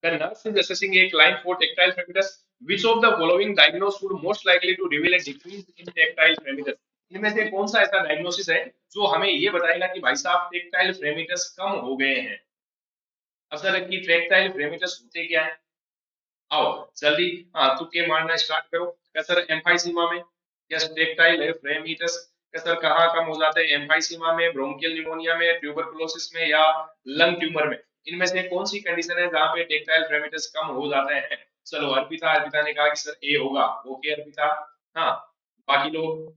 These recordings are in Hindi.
The nurse is assessing a client for tactile fremitus. Which of the following diagnosis would most likely to reveal a decrease in tactile fremitus? इनमें से कौन सा ऐसा डायग्नोसिस है जो हमें ये बताएगा कि भाई साहब टेक्टाइल फ्रेमिटस कम हो गए हैं? असल की टेक्टाइल फ्रेमिटस होते क्या है? आओ जल्दी, हाँ तुक्के मारना स्टार्ट करो। क्या सर एम्फाइसीमा में? यस, टेक्टाइल फ्रेमिटस क्या सर कहाँ कम हो जाते हैं? एम्फाइसीमा में, ब्रोंकियल निमोनिया में, ट्यूबरकुलोसिस में या लंग ट्यूमर में? इनमें से कौन सी कंडीशन है जहाँ पे टेक्टाइल फ्रेमिटस कम हो जाते हैं? चलो अर्पिता, अर्पिता ने कहा कि सर ए होगा। ओके अर्पिता। हाँ, बाकी लोग?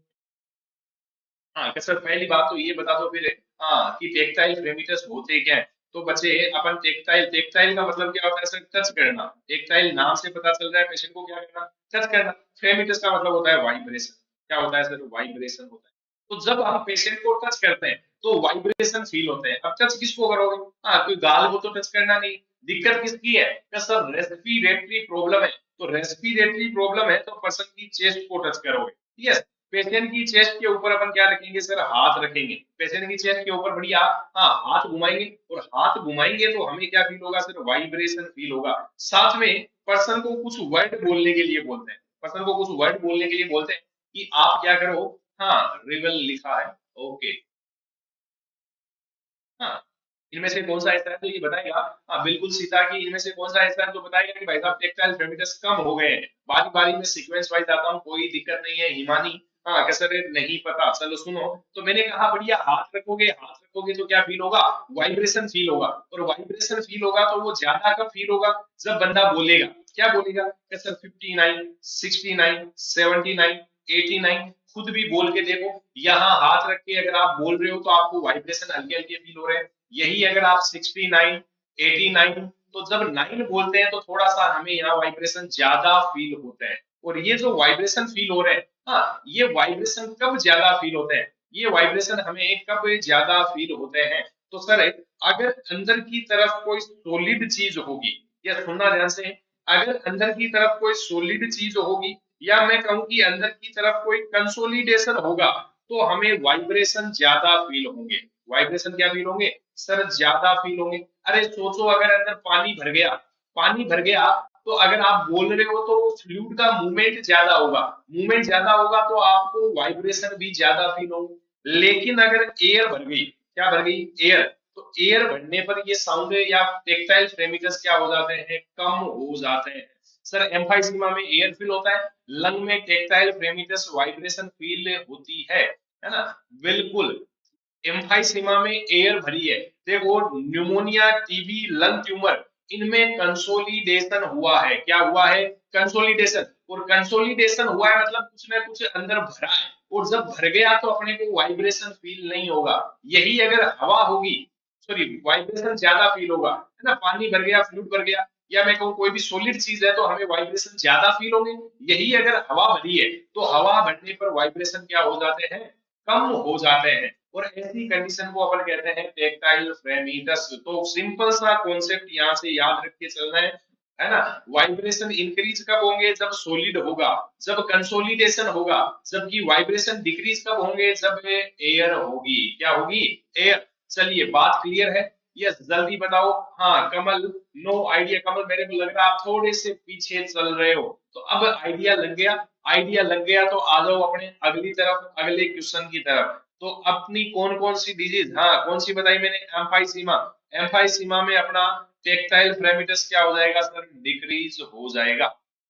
हाँ क्या सर, पहली बात तो ये बता दो फिर, हाँ कि टेक्टाइल फ्रेमिटस होते क्या है? तो बच्चे अपन टेक्टाइल, टेक्टाइल का मतलब क्या होता है सर? टच करना। टेक्टाइल नाम से पता चल रहा है पेशेंट को क्या करना? टच करना। फ्रेमिटस का मतलब होता है वाइब्रेशन। क्या होता है सर? वाइब्रेशन होता है। तो जब हम पेशेंट को टच करते हैं तो वाइब्रेशन फील होते हैं। अब टच किसको करोगे? हाँ, कोई गाल को तो टच करना नहीं। दिक्कत किसकी है? क्या सर रेस्पिरेटरी प्रॉब्लम है। तो रेस्पिरेटरी प्रॉब्लम है तो पर्सन की चेस्ट को टच करोगे। यस, पेशेंट की चेस्ट के ऊपर अपन क्या रखेंगे सर? हाथ रखेंगे। पेशेंट की चेस्ट के ऊपर बढ़िया, हाँ हाथ घुमाएंगे, और हाथ घुमाएंगे तो हमें क्या फील होगा सर? वाइब्रेशन फील होगा। साथ में पर्सन को कुछ वर्ड बोलने के लिए बोलते हैं, पर्सन को कुछ वर्ड बोलने के लिए बोलते हैं कि आप क्या करो, हाँ रिवल लिखा है। ओके, हाँ इनमें से कौन सा ऐसा है तो ये बताएगा। हाँ बिल्कुल सीता, कि इनमें से कौन सा ऐसा है जो बताएगा कि भाई साहब टेक्टाइल फ्रेमिटस कम हो गए हैं? बारी बारी में सीक्वेंस वाइज आता हूँ, कोई दिक्कत नहीं है। हिमानी, हाँ कैसे रे नहीं पता, चलो सुनो। तो मैंने कहा बढ़िया, हाथ रखोगे, हाथ रखोगे तो क्या फील होगा? वाइब्रेशन फील होगा। और वाइब्रेशन फील होगा तो वो ज्यादा कब फील होगा? जब बंदा बोलेगा। क्या बोलेगा? कैसे? 59, 69, 79, 89, खुद भी बोल के देखो। यहाँ हाथ रख के अगर आप बोल रहे हो तो आपको वाइब्रेशन हल्के हल्के फील हो रहे हैं। यही अगर आप 69, 89, तो जब 9 बोलते हैं तो थोड़ा सा हमें यहाँ वाइब्रेशन ज्यादा फील होते हैं। और ये जो वाइब्रेशन फील हो रहे हैं, हाँ ये वाइब्रेशन कब ज्यादा फील होते हैं? ये वाइब्रेशन हमें कब ज्यादा फील होते हैं? तो सर अगर अंदर की तरफ कोई सॉलिड चीज होगी, या सुनना ध्यान से, अगर अंदर की तरफ कोई सॉलिड चीज होगी, या मैं कहूं कि अंदर की तरफ कोई कंसोलिडेशन होगा, तो हमें वाइब्रेशन ज्यादा फील होंगे। वाइब्रेशन क्या फील होंगे सर? ज्यादा फील होंगे। अरे सोचो, अगर अंदर पानी भर गया, पानी भर गया, तो अगर आप बोल रहे हो तो फ्लूइड का मूवमेंट ज्यादा होगा। मूवमेंट ज्यादा होगा तो आपको वाइब्रेशन भी ज्यादा फील होंगे। लेकिन अगर एयर भर गई, क्या भर गई? एयर। तो एयर भरने पर ये साउंड या टेक्टाइल फ्रेमिकस क्या हो जाते हैं? कम हो जाते हैं। सर एम्फाइसीमा में एयर फील होता है, लंग में टेक्टाइल फ्रेमिकस वाइब्रेशन फील होती है ना? बिल्कुल। एम्फाइसीमा में एयर भरी है। देखो न्यूमोनिया, टीबी, लंग ट्यूमर, इनमें कंसोलिडेशन हुआ है। क्या हुआ है? कंसोलिडेशन। और कंसोलिडेशन हुआ है मतलब कुछ ना कुछ अंदर भरा है। और जब भर गया तो अपने को वाइब्रेशन फील नहीं होगा। यही अगर हवा होगी, सॉरी वाइब्रेशन ज्यादा फील होगा, है ना? पानी भर गया, फ्लूइड भर गया, या मैं कहूँ कोई भी सॉलिड चीज है तो हमें वाइब्रेशन ज्यादा फील होंगे। यही अगर हवा भरी है तो हवा भरने पर वाइब्रेशन क्या हो जाते हैं? कम हो जाते हैं। और ऐसी कंडीशन को अपन कहते हैं टेक्टाइल फ्रेमिटस। तो सिंपल सा कॉन्सेप्ट यहाँ से याद रख के चलना है ना? वाइब्रेशन इंक्रीज कब होंगे? जब सॉलिड होगा, जब कंसोलिडेशन होगा। जबकि वाइब्रेशन डिक्रीज कब होंगे? जब एयर होगी। क्या होगी? एयर। चलिए बात क्लियर है? यस, जल्दी बताओ। हाँ कमल, नो आइडिया। कमल मेरे को लग रहा है आप थोड़े से पीछे चल रहे हो। तो अब आइडिया लग गया? आइडिया लग गया तो आ जाओ अपने अगली तरफ, अगले क्वेश्चन की तरफ। तो अपनी कौन कौन सी डिजीज, हाँ कौन सी बताई मैंने? एम्फाइसीमा। एम्फाइसीमा में अपना टेक्टाइल फ्रेमिटस क्या हो जाएगा सर? डिक्रीज हो जाएगा।